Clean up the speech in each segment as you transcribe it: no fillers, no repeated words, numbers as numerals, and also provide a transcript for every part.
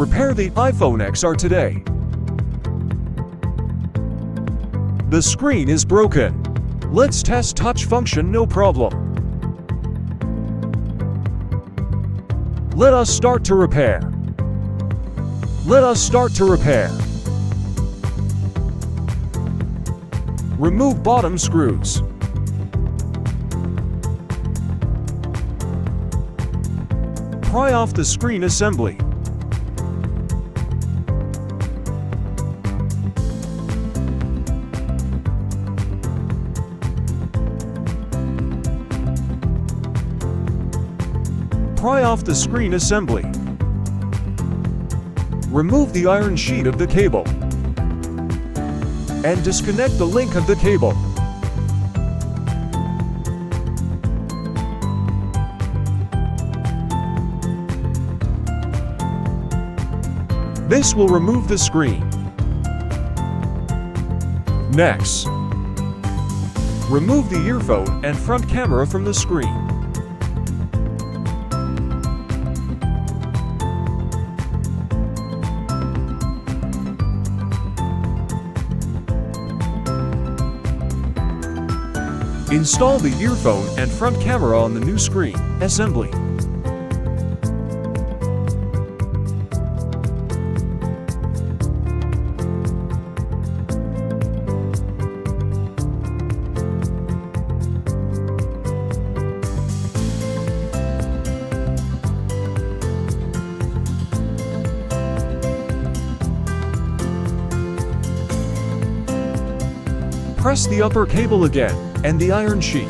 Repair the iPhone XR today. The screen is broken. Let's test touch function, no problem. Let us start to repair. Let us start to repair. Remove bottom screws. Pry off the screen assembly. Pry off the screen assembly. Remove the iron sheet of the cable and disconnect the link of the cable. This will remove the screen. Next, remove the earphone and front camera from the screen. Install the earphone and front camera on the new screen assembly. Press the upper cable again and the iron sheet.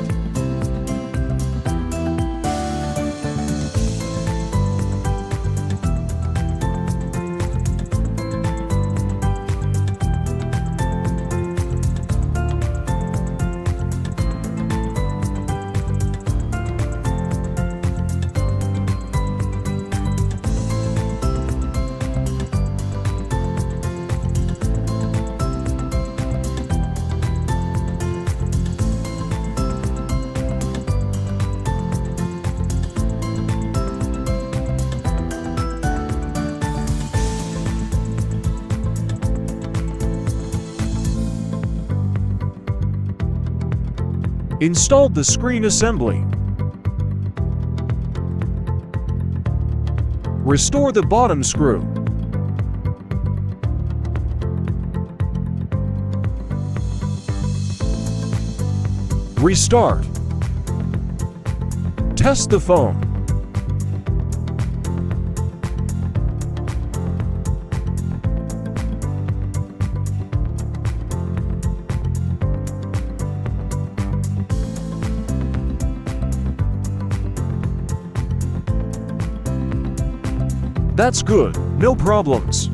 Installed the screen assembly. Restore the bottom screw. Restart. Test the phone. That's good, no problems.